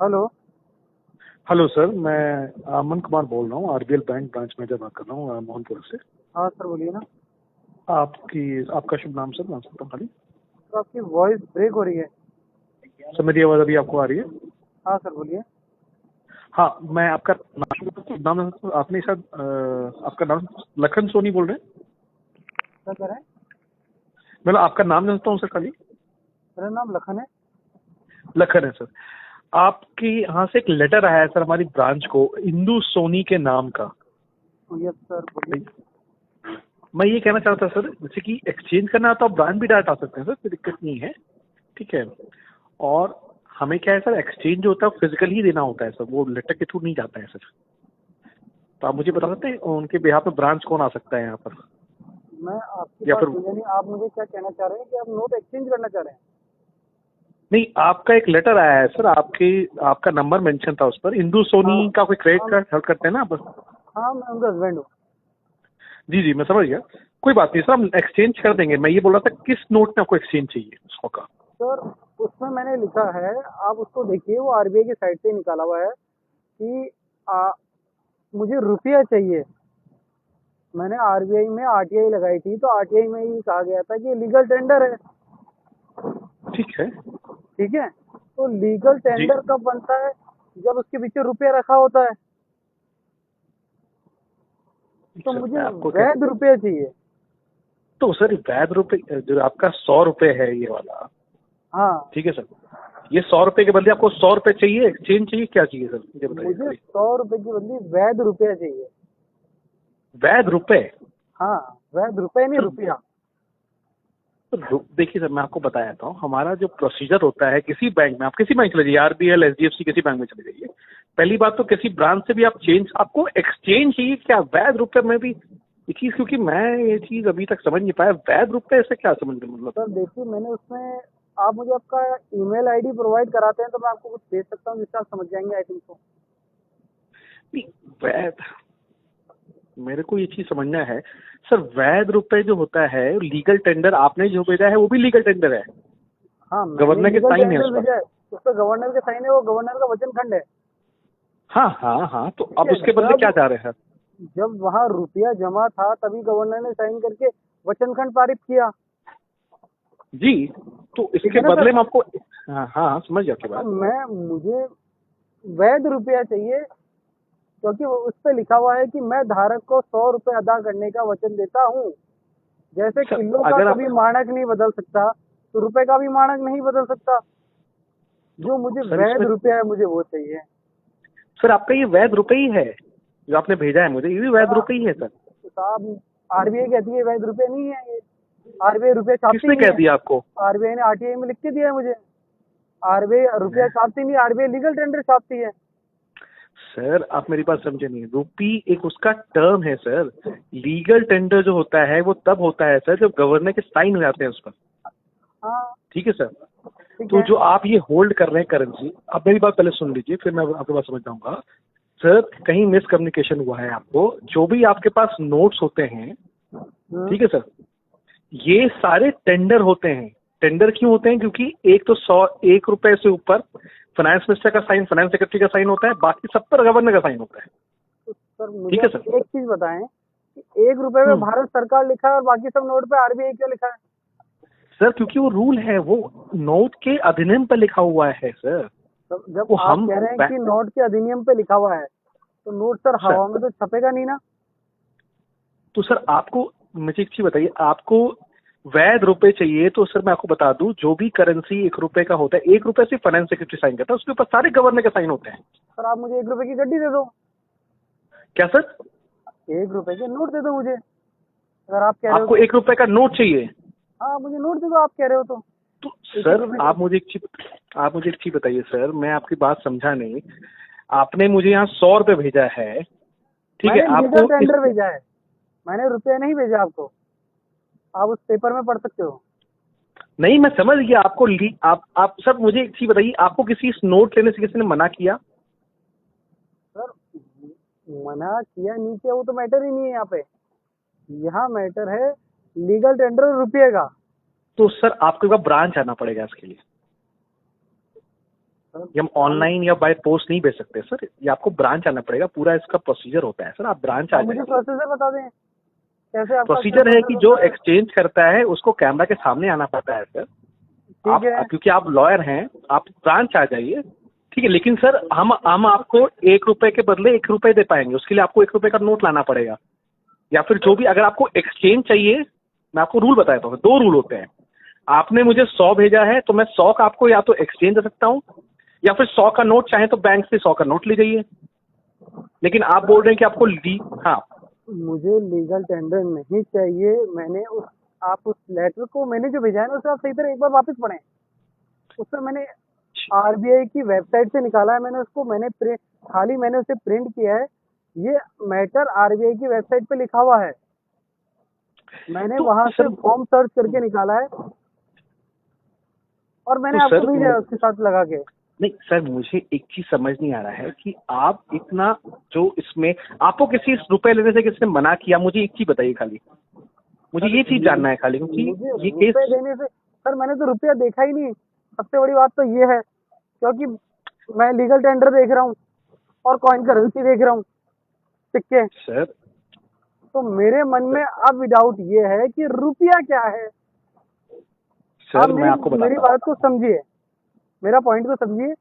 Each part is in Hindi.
हेलो। हेलो सर, मैं अमन कुमार बोल रहा हूँ। आरबीएल बैंक ब्रांच मैनेजर बात कर रहा हूँ, मोहनपुर से। हाँ सर, बोलिए ना। आपका शुभ नाम सर, जान सकता हूँ खाली? तो आपकी वॉइस ब्रेक हो रही है। सर मेरी आवाज़ अभी आपको आ रही है? हाँ सर, बोलिए। हाँ, मैं आपका नाम आपने शायद आपका नाम लखन सोनी बोल रहे हैं? क्या कह रहे हैं? मतलब आपका नाम जानता हूँ सर खाली? मेरा नाम लखन है। लखन है सर। आपके यहाँ से एक लेटर आया है सर हमारी ब्रांच को, इंदु सोनी के नाम का। यस सर, बोलिए। मैं ये कहना चाहता था सर, जैसे कि एक्सचेंज करना है तो आप ब्रांच भी डायरेक्ट आ सकते हैं सर, कोई दिक्कत नहीं है। ठीक है। और हमें क्या है सर, एक्सचेंज जो होता है फिजिकल ही देना होता है सर, वो लेटर के थ्रू नहीं जाता है सर। तो आप मुझे बता सकते हैं उनके बिहाफ पे ब्रांच कौन आ सकता है यहाँ पर? मैं आपकी या बात फिर समझा नहीं। आप मुझे क्या कहना चाह रहे हैं कि आप नोट एक्सचेंज करना चाह रहे हैं? नहीं, आपका एक लेटर आया है सर, आपका नंबर मेंशन था उस पर, इंदु हाँ सोनी का कोई क्रेडिट हाँ। कार्ड हेल्प करते हैं ना आप? हाँ, मैं उनका हस्बैंड हूँ। जी जी, मैं समझ गया। कोई बात नहीं सर, हम एक्सचेंज कर देंगे। मैं ये बोल रहा था किस नोट में आपको एक्सचेंज चाहिए 100 का? सर, उसमें मैंने लिखा है, आप उसको देखिए, वो आरबीआई की साइट से निकाला हुआ है कि मुझे रुपया चाहिए। मैंने आरबीआई में आरटीआई लगाई थी, तो आरटीआई में ये कहा गया था कि लीगल टेंडर है। ठीक है। ठीक है। तो लीगल जी। टेंडर कब बनता है? जब उसके पीछे रुपया रखा होता है। तो सर मुझे मैं आपको क्या, वैध रुपया चाहिए। तो सर वैध रुपये जो आपका 100 रुपये है ये वाला, हाँ। ठीक है सर, ये 100 रुपये के बदले आपको 100 रुपये चाहिए, एक्सचेंज चाहिए, क्या चाहिए सर मुझे बताइए मुझे खाली? 100 रुपए की बदली वैध रुपया चाहिए। वैध रुपये? हाँ, वैध रुपये नहीं, सर रुपया। देखिए सर, मैं आपको बताया था, हमारा जो प्रोसीजर होता है किसी बैंक में, आप किसी बैंक चले जाइए, आरबीएल, एचडीएफसी, किसी बैंक में चले जाइए। पहली बात तो किसी ब्रांच से भी आप चेंज, आपको एक्सचेंज चाहिए क्या वैध रुपये में भी? ये चीज़, क्योंकि मैं ये चीज़ अभी तक समझ नहीं पाया, वैध रुपये से क्या समझ रहे मतलब? सर देखिए, मैंने उसमें, आप मुझे आपका ईमेल आईडी प्रोवाइड कराते हैं तो मैं आपको कुछ भेज सकता हूँ जिससे आप समझ जाएंगे, आई थिंक। तो नहीं, वैध, मेरे को ये चीज़ समझना है सर, वैध रुपये जो होता है लीगल टेंडर, आपने जो भेजा है वो भी लीगल टेंडर है, हाँ, मैंने गवर्नर के लीगल साइन है टेंडर उस पर। भेजा है। उस पर गवर्नर के साइन है, वो गवर्नर का वचन खंड है। हाँ हाँ हाँ, तो ठीक अब है। उसके बदले जब क्या चाह रहे हैं सर? जब वहाँ रुपया जमा था तभी गवर्नर ने साइन करके वचन खंड पारित किया। जी, तो ठीक इसके है ना सर? बदले में आपको, हाँ हाँ समझ गया आपकी अब बात। मुझे वैध रुपया चाहिए, क्योंकि उस पे लिखा हुआ है कि मैं धारक को 100 रुपये अदा करने का वचन देता हूँ। जैसे सर किलो का अगर आप, कभी मानक नहीं बदल सकता, तो रुपए का भी मानक नहीं बदल सकता। तो जो मुझे सर वैध इसमें, रुपया है, मुझे वो चाहिए। सर आपका ये वैध रुपये ही है जो आपने भेजा है मुझे, ये भी वैध सर रुपये ही है सर। साहब, आरबीआई कहती है वैध रुपया नहीं है ये। आरबीआई रुपया छापती किसने नहीं कह है। दिया आपको? आरबीआई ने आरटीआई में लिख के दिया है मुझे। आरबीआई रुपया छापती नहीं, आरबीआई लीगल टेंडर छापती है। सर आप मेरी बात समझे नहीं, रुपी एक उसका टर्म है सर। लीगल टेंडर जो होता है वो तब होता है सर जब गवर्नर के साइन हो जाते हैं उस पर। हाँ। ठीक है सर। ठीक तो है। जो आप ये होल्ड कर रहे हैं करेंसी, आप मेरी बात पहले सुन लीजिए, फिर मैं आपकी बात समझ जाऊंगा। सर कहीं मिसकम्युनिकेशन हुआ है आपको, जो भी आपके पास नोट्स होते हैं, हम्म। ठीक है सर, ये सारे टेंडर होते हैं। टेंडर क्यों होते हैं? क्योंकि एक तो 101 रुपए से ऊपर फाइनेंस मिनिस्टर का साइन, फाइनेंस सेक्रेटरी का साइन होता है, बाकी सब पर गवर्नर का साइन होता है। तो सर मुझे ठीक है आप सर। एक चीज बताएं कि 1 रुपए में हम्म। भारत सरकार लिखा है और बाकी सब नोट पे आरबीआई क्यों लिखा है? सर क्योंकि वो रूल है, वो नोट के अधिनियम पर लिखा हुआ है सर। तो जब वो आप हम कह रहे हैं कि नोट के अधिनियम पे लिखा हुआ है, तो नोट सर सर, हवा में तो छपेगा नहीं ना? तो सर आपको, मुझे एक चीज बताइए, आपको वैध रुपए चाहिए तो सर मैं आपको बता दूं, जो भी करेंसी 1 रुपए का होता है, 1 रुपए से फाइनेंस सेक्रेटरी साइन करता है, उसके ऊपर सारे गवर्नर के साइन होते हैं। सर आप मुझे 1 रुपए की गड्डी दे दो। क्या सर? 1 रुपए के नोट दे दो मुझे, अगर आप कह रहे हो आपको तो। 1 रुपए का नोट चाहिए? हाँ, मुझे नोट दे दो, आप कह रहे हो तो। तो एक एक सर रुपए के। आप मुझे एक चीज बताइए सर, मैं आपकी बात समझा नहीं। आपने मुझे यहाँ 100 रुपए भेजा है, ठीक है, मैंने लीगल आपको इस, टेंडर भेजा है, मैंने रुपया नहीं भेजा आपको। आप उस पेपर में पढ़ सकते हो। नहीं मैं समझ गया आपको आप सर मुझे एक चीज बताइए, आपको किसी इस नोट लेने से किसी ने मना किया? सर मना किया नहीं किया वो तो मैटर ही नहीं है यहाँ पे। यहाँ मैटर है लीगल टेंडर और रुपये का। तो सर आपको एक बार ब्रांच आना पड़ेगा इसके लिए। ये हम ऑनलाइन या बाय पोस्ट नहीं भेज सकते सर, ये आपको ब्रांच आना पड़ेगा, पूरा इसका प्रोसीजर होता है सर, आप ब्रांच आ मुझे जाइए। प्रोसीजर बता दें, कैसे आपका प्रोसीजर है कि जो एक्सचेंज करता है उसको कैमरा के सामने आना पड़ता है सर। ठीक है। क्योंकि आप लॉयर हैं, आप ब्रांच आ जाइए, ठीक है। लेकिन सर हम आपको 1 रुपए के बदले 1 रुपए दे पाएंगे, उसके लिए आपको 1 रुपए का नोट लाना पड़ेगा, या फिर जो भी। अगर आपको एक्सचेंज चाहिए, मैं आपको रूल बताता हूँ, 2 रूल होते हैं। आपने मुझे 100 भेजा है तो मैं 100 का आपको या तो एक्सचेंज दे सकता हूँ, या फिर 100 का नोट चाहे तो बैंक से 100 का नोट ले जाइए। लेकिन आप बोल रहे हैं कि आपको हाँ, मुझे लीगल टेंडर नहीं चाहिए। मैंने आप उस लेटर को मैंने जो भेजा है ना, उसे आप सही तरह एक बार वापस पढ़ें। उस पर मैंने आरबीआई की वेबसाइट से निकाला है, मैंने उसको खाली मैंने उसे प्रिंट किया है। ये मैटर आरबीआई की वेबसाइट पे लिखा हुआ है, मैंने तो वहां से सर फॉर्म सर्च करके निकाला है और मैंने तो आपको सर भेजा है उसके साथ लगा के। नहीं सर, मुझे एक चीज समझ नहीं आ रहा है कि आप इतना जो इसमें आपको किसी रुपए लेने से किसने मना किया, मुझे एक चीज बताइए खाली, मुझे ये चीज जानना है खाली, क्योंकि मुझे ये रुपए केस। देने से सर, मैंने तो रुपया देखा ही नहीं। सबसे बड़ी बात तो ये है, क्योंकि मैं लीगल टेंडर देख रहा हूँ और कॉइन करेंसी देख रहा हूँ, सिक्के। सर तो मेरे मन में अब डाउट ये है कि रुपया क्या है। आप सर मैं आपको मेरी बताता हूँ। बात को समझिए, मेरा पॉइंट को समझिए।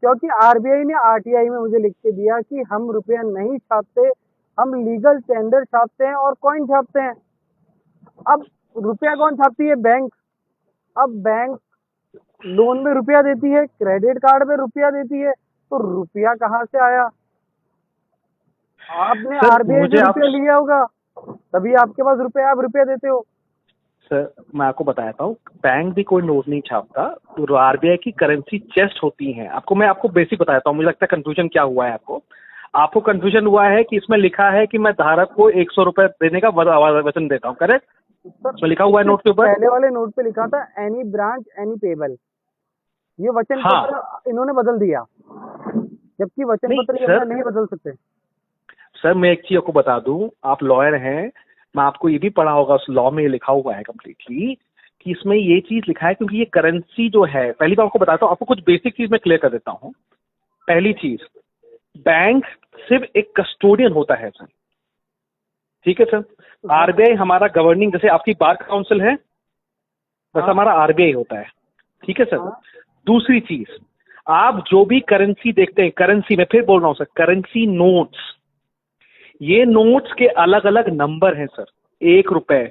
क्योंकि आरबीआई ने आरटीआई में मुझे लिख के दिया कि हम रुपया नहीं छापते, हम लीगल टेंडर छापते हैं और कॉइन छापते हैं। अब रुपया कौन छापती है? बैंक। अब बैंक लोन में रुपया देती है, क्रेडिट कार्ड में रुपया देती है, तो रुपया कहाँ से आया? आपने सर आरबीआई मुझे से आप रुपया लिया होगा, तभी आपके पास रुपया, आप रुपया देते हो। सर मैं आपको बताता हूँ, बैंक भी कोई नोट नहीं छापता, तो आरबीआई की करेंसी चेस्ट होती है। मैं आपको बेसिक बताता हूँ, मुझे लगता है कंफ्यूजन क्या हुआ है आपको कंफ्यूजन हुआ है कि इसमें लिखा है कि मैं धारक को 100 रुपए देने का वचन देता हूँ, करेक्ट? इसमें लिखा हुआ है नोट के ऊपर। पहले वाले नोट पे लिखा था एनी ब्रांच एनी पेबल, ये वचन हाँ पत्र इन्होंने बदल दिया, जबकि वचन नहीं पत्र ये सर, नहीं बदल सकते। सर मैं एक चीज आपको बता दूं, आप लॉयर हैं, मैं आपको ये भी पढ़ा होगा, उस लॉ में ये लिखा हुआ है कम्प्लीटली कि इसमें ये चीज लिखा है, क्योंकि ये करेंसी जो है, पहली बार आपको बताता हूँ, आपको कुछ बेसिक चीज मैं क्लियर कर देता हूँ। पहली चीज, बैंक सिर्फ एक कस्टोडियन होता है सर, ठीक है सर। आरबीआई हमारा गवर्निंग, जैसे आपकी बार काउंसिल है वैसा हमारा आरबीआई होता है, ठीक है सर। दूसरी चीज, आप जो भी करेंसी देखते हैं, करेंसी में फिर बोल रहा हूँ सर, करेंसी नोट्स, ये नोट्स के अलग अलग नंबर हैं सर। 1 रुपए,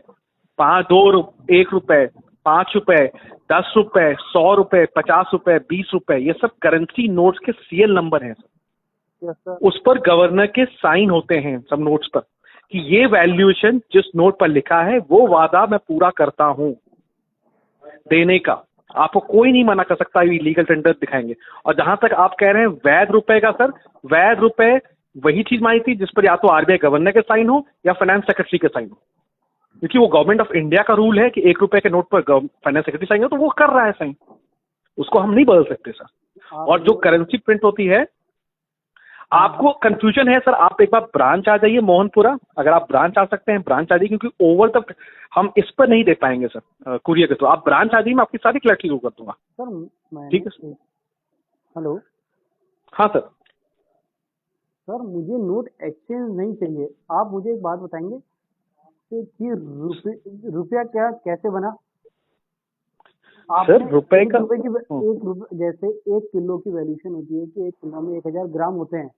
1 रुपए, 5 रुपए, 10 रुपए, 100 रुपए, 50 रुपए, 20 रुपए, ये सब करेंसी नोट्स के सीएल नंबर हैं सर। उस पर गवर्नर के साइन होते हैं सब नोट्स पर कि ये वैल्यूएशन जिस नोट पर लिखा है वो वादा मैं पूरा करता हूं देने का। आपको कोई नहीं मना कर सकता ये लीगल टेंडर दिखाएंगे। और जहां तक आप कह रहे हैं वैध रुपए का सर, वैध रुपए वही चीज मानी थी जिस पर या तो आरबीआई गवर्नर के साइन हो या फाइनेंस सेक्रेटरी के साइन हो, क्योंकि वो गवर्नमेंट ऑफ इंडिया का रूल है कि 1 रुपए के नोट पर फाइनेंस सेक्रेटरी साइन हो, तो वो कर रहा है साइन, उसको हम नहीं बदल सकते सर। और जो करेंसी प्रिंट होती है, आपको कंफ्यूजन है सर, आप एक बार ब्रांच आ जाइए मोहनपुरा, अगर आप ब्रांच आ सकते हैं ब्रांच आ जाइए, क्योंकि ओवर तक हम इस पर नहीं दे पाएंगे सर कुरियर के थ्रू। आप ब्रांच आ जाइए, मैं आपकी सारी क्लैरिटी कर दूंगा सर। ठीक है सर। हेलो हाँ सर। सर, मुझे नोट एक्सचेंज नहीं चाहिए। आप मुझे एक बात बताएंगे कि रुपया क्या कैसे बना? सर रुपए का एक रुपए, जैसे 1 किलो की वैल्यूएशन होती है कि 1 किलो में 1000 ग्राम होते हैं,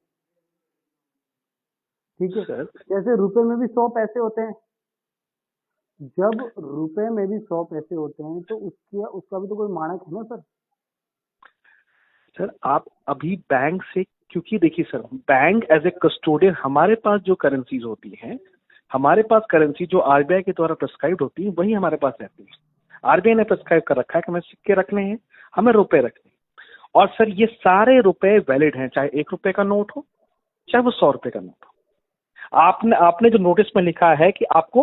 ठीक है सर। जैसे रुपए में भी 100 पैसे होते हैं। जब रुपए में भी 100 पैसे होते हैं तो उसका भी तो कोई मानक है ना सर। सर आप अभी बैंक से, क्योंकि देखिए sir, bank as a custodian, हमारे पास जो करेंसीज होती हैं, हमारे पास करेंसी जो आरबीआई के द्वारा प्रिस्क्राइब्ड होती है वही हमारे पास रहती है। आरबीआई ने प्रिस्क्राइब कर रखा है कि हमें सिक्के रखने हैं, हमें रुपए रखने हैं। और सर ये सारे रुपए वैलिड हैं, चाहे 1 रुपए का नोट हो चाहे वो 100 रुपए का नोट हो। आपने जो नोटिस में लिखा है कि आपको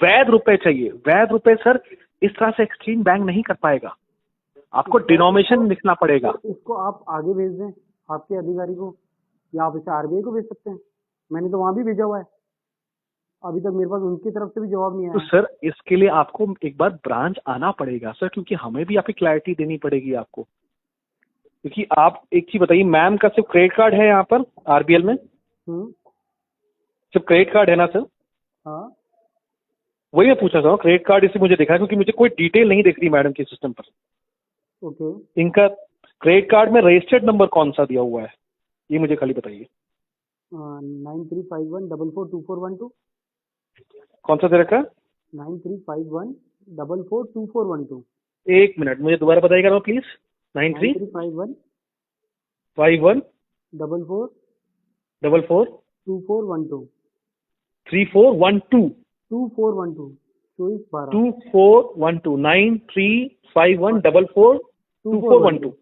वैध रुपए चाहिए, वैध रुपए सर इस तरह से एक्सचेंज बैंक नहीं कर पाएगा, आपको डिनोमिनेशन लिखना पड़ेगा। इसको आप आगे भेज दें आपके अधिकारी को, या आप इसे आरबीआई को भेज सकते हैं। मैंने तो वहां भी भेजा हुआ है, अभी तक मेरे पास उनकी तरफ से भी जवाब नहीं तो आया। सर इसके लिए आपको एक बार ब्रांच आना पड़ेगा सर, क्योंकि हमें भी आपकी क्लैरिटी देनी पड़ेगी आपको। क्योंकि आप एक चीज बताइए, मैम का सिर्फ क्रेडिट कार्ड है यहाँ पर आरबीएल में? सिर्फ क्रेडिट कार्ड है ना सर? हाँ वही मैं पूछना चाह रहा हूँ, क्रेडिट कार्ड इससे मुझे दिखा है, क्योंकि मुझे कोई डिटेल नहीं दिख रही मैडम के सिस्टम पर। ओके। इनका क्रेडिट कार्ड में रजिस्टर्ड नंबर कौन सा दिया हुआ है, ये मुझे खाली बताइए। 9351442412। कौन सा दे रखा है? 9351442412। एक मिनट, मुझे दोबारा बताइएगा ना प्लीज। 9351 9151 44 44 2412 3412 2412 2412 2412 9351 44 2412।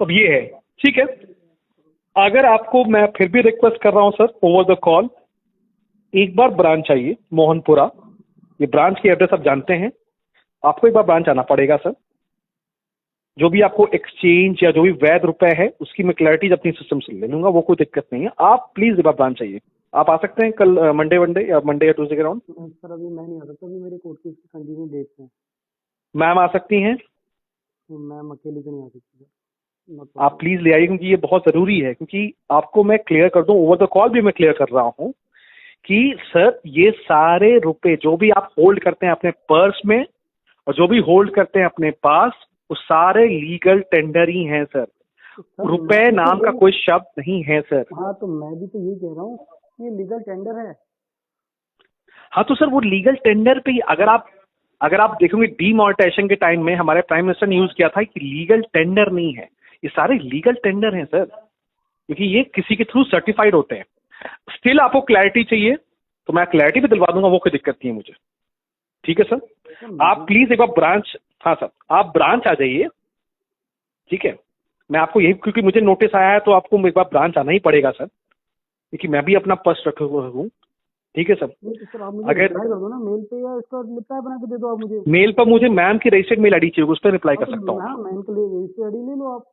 अब ये है, ठीक है। अगर आपको, मैं फिर भी रिक्वेस्ट कर रहा हूं सर ओवर द कॉल, एक बार ब्रांच आइए मोहनपुरा, ये ब्रांच की एड्रेस आप जानते हैं, आपको एक बार ब्रांच आना पड़ेगा सर। जो भी आपको एक्सचेंज या जो भी वैध रुपए है उसकी मैं क्लैरिटी अपनी सिस्टम से ले लूंगा, वो कोई दिक्कत नहीं है। आप प्लीज एक बार ब्रांच आइए। आप आ सकते हैं कल मंडे या मंडे या ट्यूसडे के राउंड? सर अभी मैं नहीं आ सकता, अभी मेरे कोर्ट की कंटिन्यू डेट्स हैं। मैम आ सकती हैं? मैम अकेले तो नहीं आ सकती। आप प्लीज ले आइए, क्योंकि ये बहुत जरूरी है। क्योंकि आपको मैं क्लियर कर दूं, ओवर द कॉल भी मैं क्लियर कर रहा हूं कि सर ये सारे रुपए जो भी आप होल्ड करते हैं अपने पर्स में और जो भी होल्ड करते हैं अपने पास, वो सारे लीगल टेंडर ही हैं सर। रुपए नाम का कोई शब्द नहीं है सर। हाँ तो मैं भी तो यही कह रहा हूँ कि लीगल टेंडर है। हाँ तो सर वो लीगल टेंडर पे ही, अगर आप देखोगे डीमोनेटाइजेशन के टाइम में हमारे प्राइम मिनिस्टर ने यूज किया था कि लीगल टेंडर नहीं है, ये सारे लीगल टेंडर हैं सर, क्योंकि ये किसी के थ्रू सर्टिफाइड होते हैं। स्टिल आपको क्लैरिटी चाहिए तो मैं क्लैरिटी भी दिलवा दूंगा, वो कोई दिक्कत नहीं है मुझे। ठीक है सर, आप प्लीज एक बार ब्रांच, हाँ सर आप ब्रांच आ जाइए, ठीक है। मैं आपको यही, क्योंकि मुझे नोटिस आया है तो आपको एक बार ब्रांच आना ही पड़ेगा सर, क्योंकि मैं भी अपना पर्स रखा हुआ हूँ। ठीक है सर। सर आप मुझे रिप्लाई कर दो ना मेल पे, या इसका रिप्लाई बना के दे दो आप मुझे। मेल पर मुझे मैम की रजिस्टर्ड मेल आईडी चाहिए, उस पर रिप्लाई कर सकता हूँ। हाँ मैम के लिए रजिस्टर्ड आईडी ले लो आप।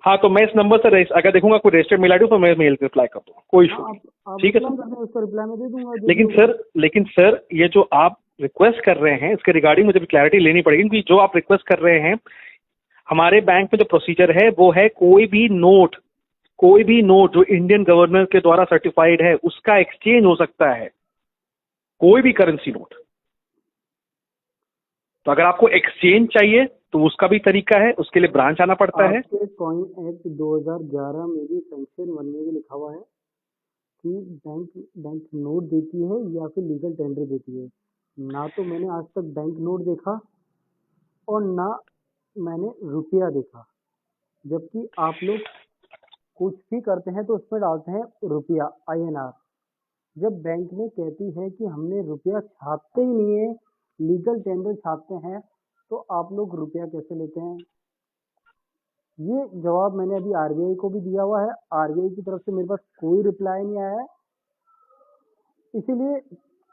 हाँ तो मैं इस नंबर से अगर देखूंगा कोई रजिस्टर्ड मेल आईडी तो मैं मेल रिप्लाई कर दूंगा, कोई इशू नहीं। ठीक है सर, उसका रिप्लाई मैं दे दूंगा। लेकिन सर ये जो आप रिक्वेस्ट कर रहे हैं इसके रिगार्डिंग मुझे क्लैरिटी लेनी पड़ेगी, क्योंकि जो आप रिक्वेस्ट कर रहे हैं, हमारे बैंक में जो प्रोसीजर है वो है कोई भी नोट जो इंडियन गवर्नर के द्वारा सर्टिफाइड है उसका एक्सचेंज हो सकता है, कोई भी करेंसी नोट। तो अगर आपको एक्सचेंज चाहिए तो उसका भी तरीका है, उसके लिए ब्रांच आना पड़ता है। कॉइन एक्ट 2011 में भी सेक्शन 1 में भी लिखा हुआ है कि बैंक नोट देती है या फिर लीगल टेंडर देती है। ना तो मैंने आज तक बैंक नोट देखा और ना मैंने रुपया देखा, जबकि आप लोग कुछ भी करते हैं तो उसमें डालते हैं रुपया INR। जब बैंक ने कहती है कि हमने रुपया छापते ही नहीं है, लीगल टेंडर छापते हैं, तो आप लोग रुपया कैसे लेते हैं? ये जवाब मैंने अभी RBI को भी दिया हुआ है। RBI की तरफ से मेरे पास कोई रिप्लाई नहीं आया है, इसीलिए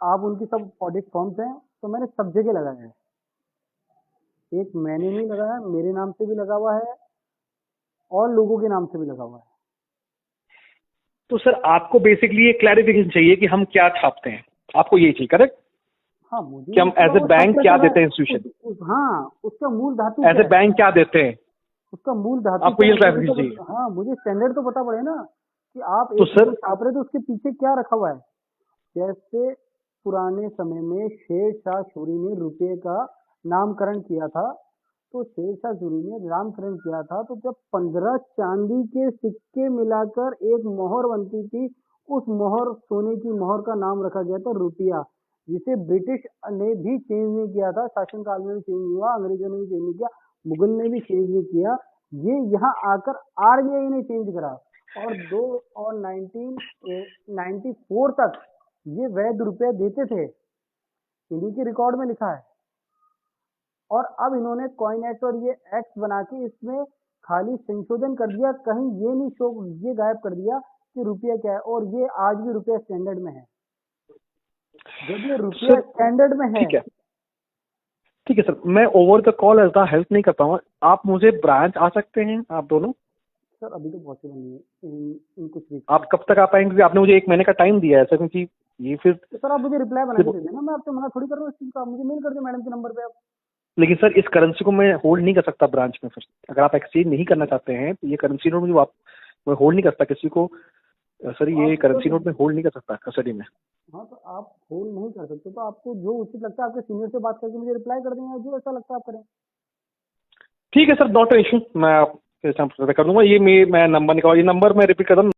आप उनकी सब ऑडिट फॉर्म्स हैं तो मैंने सब जगह लगाया है। एक मैंने नहीं लगाया, मेरे नाम से भी लगा हुआ है और लोगों के नाम से भी लगा हुआ है। तो सर आपको बेसिकली ये क्लैरिफिकेशन चाहिए कि हम क्या छापते हैं, आपको यही चाहिए, करेक्ट? हाँ मुझे कि हम एज ए बैंक क्या देते हैं इंस्टीट्यूशन? हाँ उसका मूल धातु एज ए बैंक क्या देते हैं, उसका मूल धातु आपको ये क्लैरिफिकेशन चाहिए। हाँ मुझे स्टैंडर्ड तो पता पड़े ना कि आप तो एक सर छाप रहे तो उसके पीछे क्या रखा हुआ है। जैसे पुराने समय में शेर शाह सूरी ने रुपये का नामकरण किया था, तो शेर शाह सूरी ने नामकरण किया था, तो जब 15 चांदी के सिक्के मिलाकर एक मोहर बनती थी, उस मोहर, सोने की मोहर का नाम रखा गया था रुपया, जिसे ब्रिटिश ने भी चेंज नहीं किया था, शासनकाल में भी चेंज नहीं हुआ, अंग्रेजों ने भी चेंज नहीं किया, मुगल ने भी चेंज नहीं किया, ये यहाँ आकर RBI ने चेंज करा। और 1994 तक ये वैध रुपया देते थे, इन्हीं के रिकॉर्ड में लिखा है। और अब इन्होंने कॉइन एक्ट और ये एक्ट बना के इसमें खाली संशोधन कर दिया, कहीं ये नहीं शो, ये गायब कर दिया कि रुपया क्या है। और ये आज भी रुपया स्टैंडर्ड में है, जब ये रुपया स्टैंडर्ड में है। ठीक है सर, मैं ओवर द कॉल ऐसा हेल्प नहीं कर पाऊंगा, आप मुझे ब्रांच आ सकते हैं आप दोनों? सर अभी तो पॉसिबल नहीं है इन कुछ वीक। आप कब तक आ पाएंगे? आपने मुझे 1 महीने का टाइम दिया है सर, क्योंकि ये फिर तो सर आप मुझे रिप्लाई बना के दे देना, मैं आपसे मना थोड़ी कर रहा हूँ इस चीज का। मुझे मेल कर दे मैडम के नंबर पे आप। लेकिन सर इस करेंसी को मैं होल्ड नहीं कर सकता ब्रांच में। फिर अगर आप एक्सचेंज नहीं करना चाहते हैं तो ये करेंसी नोट मुझे मैं होल्ड नहीं कर सकता किसी को। सर ये आप करेंसी तो नोट में होल्ड नहीं कर सकता कस्टडी में। हाँ, तो आप होल्ड नहीं कर सकते, तो आपको जो उचित लगता है आपके सीनियर से बात करके मुझे रिप्लाई कर देंगे, जो ऐसा लगता है आप करें। ठीक है सर, नॉट इशू, मैं आप कर दूंगा। ये मैं नंबर निकाल, ये नंबर मैं रिपीट कर दूँ।